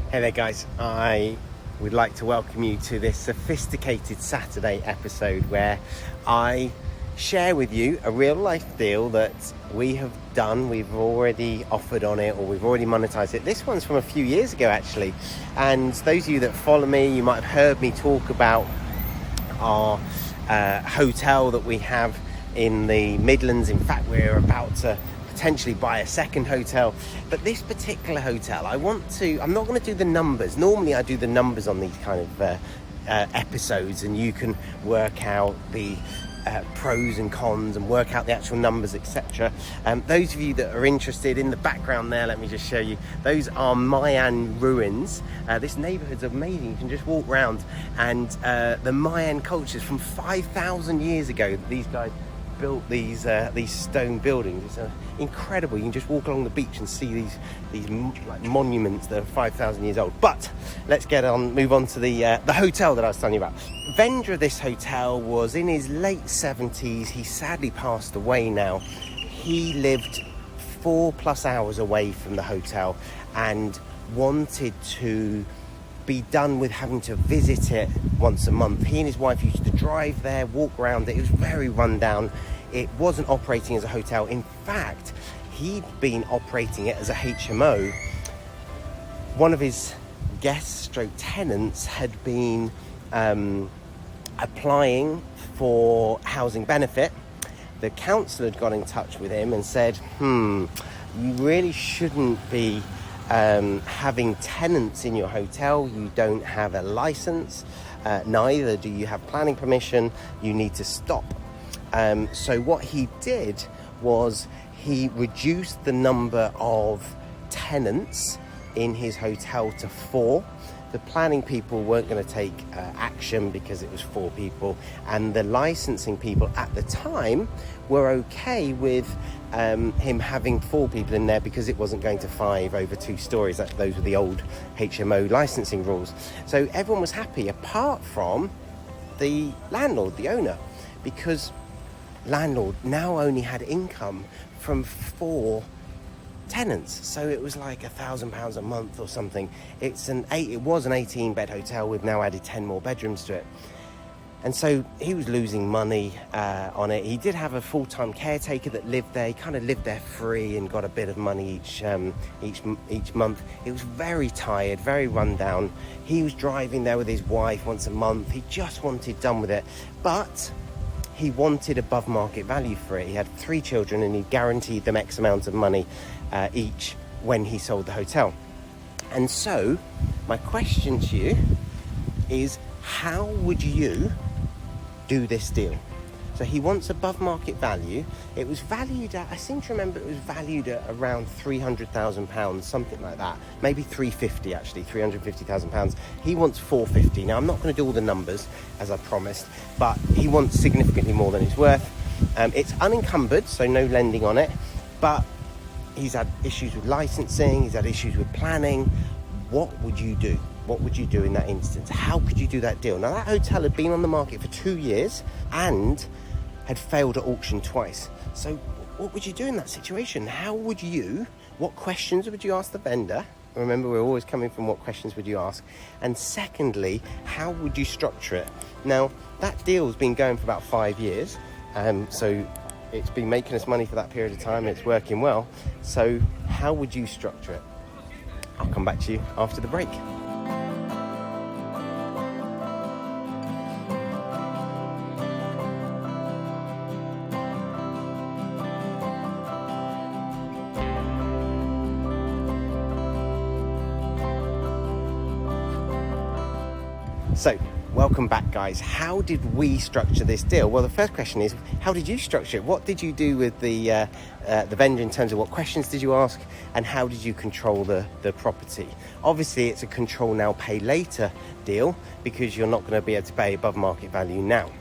Hey there guys, I would like to welcome you to this sophisticated Saturday episode where I share with you a real life deal that we have done. We've already offered on it, or we've already monetized it. This one's from a few years ago actually, and those of you that follow me, you might have heard me talk about our hotel that we have in the Midlands. In fact, we're about to potentially buy a second hotel, but this particular hotel, I'm not going to do the numbers. Normally I do the numbers on these kind of episodes, and you can work out the pros and cons and work out the actual numbers, etc. Those of you that are interested, in the background there, let me just show you, those are Mayan ruins. This neighborhood's amazing. You can just walk around, and the Mayan cultures from 5,000 years ago, these guys built these stone buildings. It's incredible. You can just walk along the beach and see these like monuments that are 5,000 years old. But let's move on to the hotel that I was telling you about. Vendor of this hotel was in his late 70s. He sadly passed away now. He lived 4+ hours away from the hotel and wanted to be done with having to visit it once a month. He and his wife used to drive there, walk around it. It was very run down. It wasn't operating as a hotel. In fact, he'd been operating it as a HMO. One of his guests / tenants had been applying for housing benefit. The council had got in touch with him and said, you really shouldn't be having tenants in your hotel. You don't have a license, neither do you have planning permission. You need to stop. So what he did was he reduced the number of tenants in his hotel to 4. The planning people weren't going to take action because it was 4 people, and the licensing people at the time were okay with him having 4 people in there because it wasn't going to 5 over 2 stories. Those were the old HMO licensing rules. So everyone was happy apart from the landlord, the owner, because landlord now only had income from 4 tenants. So it was like £1,000 a month or something. It was an 18-bed hotel. We've now added 10 more bedrooms to it. And so he was losing money on it. He did have a full-time caretaker that lived there. He kind of lived there free and got a bit of money each month. It was very tired, very run down. He was driving there with his wife once a month. He just wanted done with it. But he wanted above market value for it. He had 3 children and he guaranteed them X amount of money each when he sold the hotel. And so my question to you is, how would you do this deal? So he wants above market value. It was valued at, I seem to remember it was valued at around £300,000, something like that. Maybe 350 actually, £350,000. He wants 450. Now I'm not going to do all the numbers as I promised, but he wants significantly more than it's worth. It's unencumbered, so no lending on it, but he's had issues with licensing, he's had issues with planning. What would you do? What would you do in that instance? How could you do that deal? Now, that hotel had been on the market for 2 years and had failed at auction twice. So what would you do in that situation? What questions would you ask the vendor? Remember, we're always coming from what questions would you ask? And secondly, how would you structure it? Now, that deal's been going for about 5 years. So it's been making us money for that period of time. It's working well. So how would you structure it? I'll come back to you after the break. So, welcome back guys. How did we structure this deal? Well, the first question is, how did you structure it? What did you do with the vendor in terms of what questions did you ask, and how did you control the property? Obviously, it's a control now, pay later deal because you're not going to be able to pay above market value now.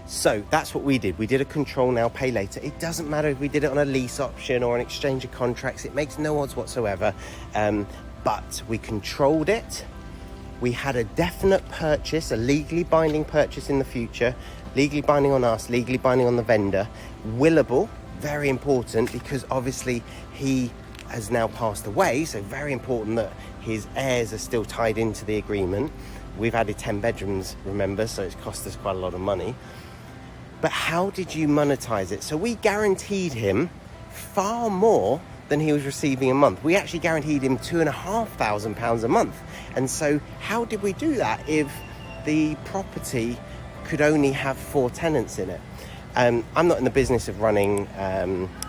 So that's what we did. We did a control now, pay later. It doesn't matter if we did it on a lease option or an exchange of contracts. It makes no odds whatsoever. But we controlled it. We had a definite purchase, a legally binding purchase in the future, legally binding on us, legally binding on the vendor. Willable, very important, because obviously he has now passed away, so very important that his heirs are still tied into the agreement. We've added 10 bedrooms, remember, so it's cost us quite a lot of money. But how did you monetize it? So we guaranteed him far more than he was receiving a month. We actually guaranteed him £2,500 a month. And so how did we do that if the property could only have 4 tenants in it? I'm not in the business of running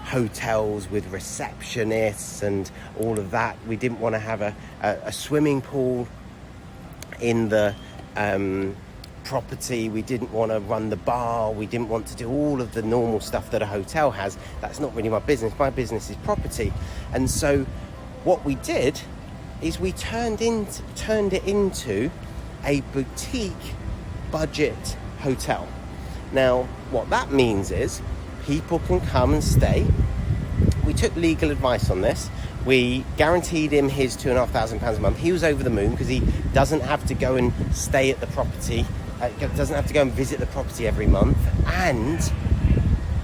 hotels with receptionists and all of that. We didn't want to have a swimming pool in the property. We didn't want to run the bar. We didn't want to do all of the normal stuff that a hotel has. That's not really my business. My business is property. And so what we did is we turned it into a boutique budget hotel. Now, what that means is people can come and stay. We took legal advice on this. We guaranteed him his £2,500 a month. He was over the moon because he doesn't have to go and stay at the property, doesn't have to go and visit the property every month, and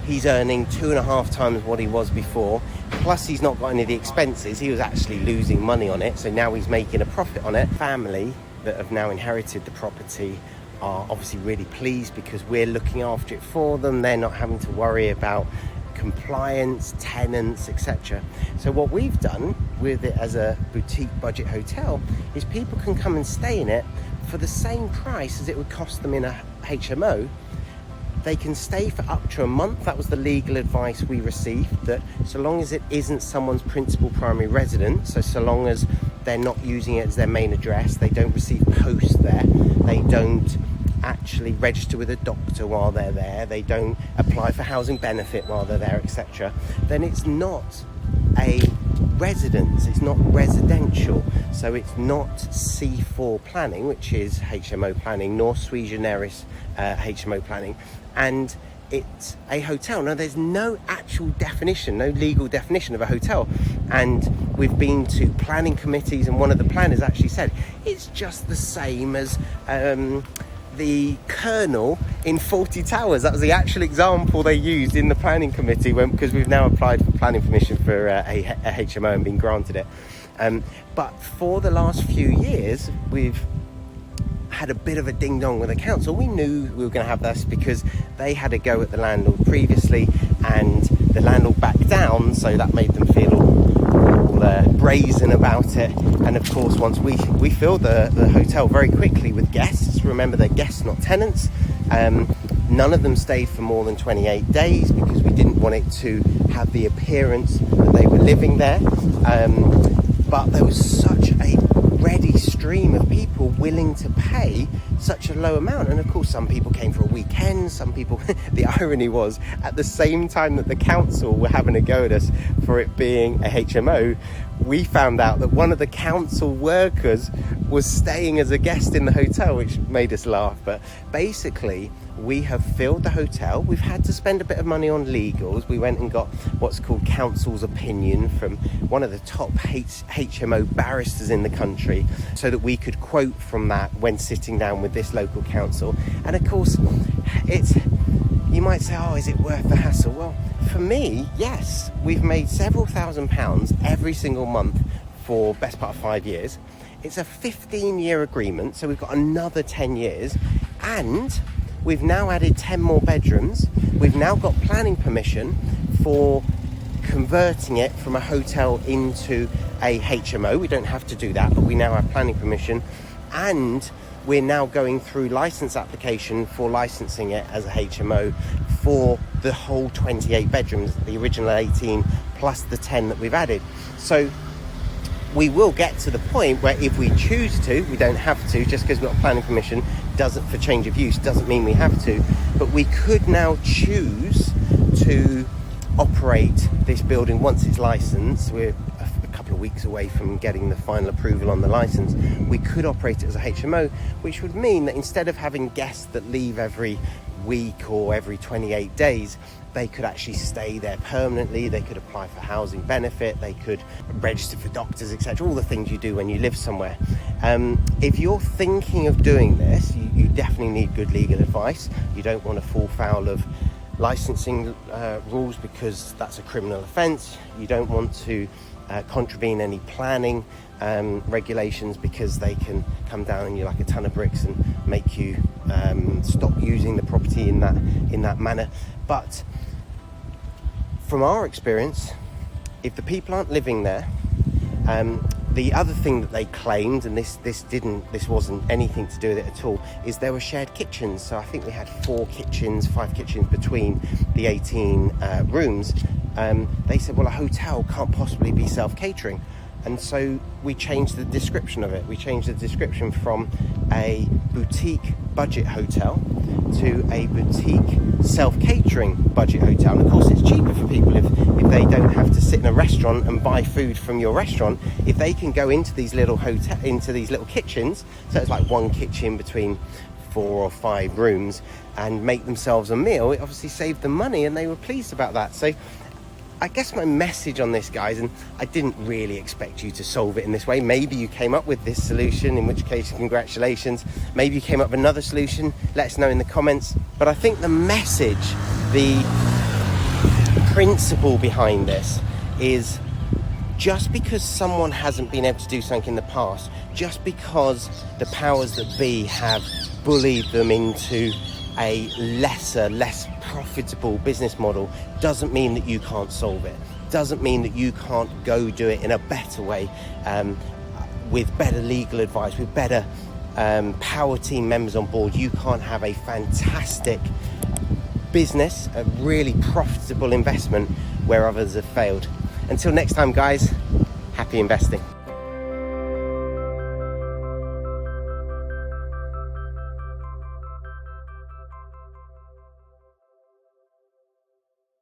he's earning 2.5 times what he was before. Plus, he's not got any of the expenses. He was actually losing money on it, so now he's making a profit on it. Family that have now inherited the property are obviously really pleased because we're looking after it for them. They're not having to worry about compliance, tenants, etc. So what we've done with it as a boutique budget hotel is people can come and stay in it for the same price as it would cost them in a HMO. They can stay for up to a month. That was the legal advice we received, that so long as it isn't someone's principal primary residence, so long as they're not using it as their main address, they don't receive post there, they don't actually register with a doctor while they're there, they don't apply for housing benefit while they're there, etc., then it's not a residence, it's not residential. So it's not C4 planning, which is HMO planning, nor sui generis HMO planning, and it's a hotel. Now, there's no actual definition, no legal definition of a hotel, and we've been to planning committees, and one of the planners actually said it's just the same as the Colonel in 40 Towers. That was the actual example they used in the planning committee, because we've now applied for planning permission for a HMO and been granted it. But for the last few years, we've had a bit of a ding-dong with the council. We knew we were going to have this because they had a go at the landlord previously, and the landlord backed down, so that made them feel all brazen about it. And of course, once we filled the hotel very quickly with guests. Remember, they're guests, not tenants. None of them stayed for more than 28 days because we didn't want it to have the appearance that they were living there. But there was such a ready stream of people willing to pay such a low amount. And of course, some people came for a weekend, some people, the irony was, at the same time that the council were having a go at us for it being a HMO, we found out that one of the council workers was staying as a guest in the hotel, which made us laugh. But basically, we have filled the hotel. We've had to spend a bit of money on legals. We went and got what's called council's opinion from one of the top HMO barristers in the country, so that we could quote from that when sitting down with this local council. And of course, you might say, oh, is it worth the hassle? Well, for me, yes. We've made several £1,000s every single month for best part of 5 years. It's a 15-year agreement, so we've got another 10 years, and we've now added 10 more bedrooms. We've now got planning permission for converting it from a hotel into a HMO. We don't have to do that, but we now have planning permission, and we're now going through license application for licensing it as a HMO for the whole 28 bedrooms, the original 18 plus the 10 that we've added. So we will get to the point where if we choose to, we don't have to, just because we've got planning permission doesn't, for change of use, doesn't mean we have to, but we could now choose to operate this building once it's licensed. We're a couple of weeks away from getting the final approval on the license. We could operate it as a HMO, which would mean that instead of having guests that leave every week or every 28 days, they could actually stay there permanently. They could apply for housing benefit, they could register for doctors, etc., all the things you do when you live somewhere. If you're thinking of doing this, you definitely need good legal advice. You don't want to fall foul of licensing rules because that's a criminal offence. You don't want to contravene any planning regulations, because they can come down on you like a ton of bricks and make you stop using the property in that manner. But from our experience, if the people aren't living there, the other thing that they claimed, and this wasn't anything to do with it at all, is there were shared kitchens. So I think we had 5 kitchens between the 18 rooms. They said, well, a hotel can't possibly be self-catering. And so we changed the description of it. We changed the description from a boutique budget hotel to a boutique self-catering budget hotel. And of course, it's cheaper for people if they don't have to sit in a restaurant and buy food from your restaurant. If they can go into these little kitchens, so it's like 1 kitchen between 4 or 5 rooms, and make themselves a meal, it obviously saved them money, and they were pleased about that. So I guess my message on this, guys, and I didn't really expect you to solve it in this way. Maybe you came up with this solution, in which case congratulations. Maybe you came up with another solution, let us know in the comments. But I think the message, the principle behind this is, just because someone hasn't been able to do something in the past, just because the powers that be have bullied them into a less profitable business model, doesn't mean that you can't solve it. Doesn't mean that you can't go do it in a better way, with better legal advice, with better power team members on board. You can't have a fantastic business, a really profitable investment where others have failed. Until next time, guys, happy investing.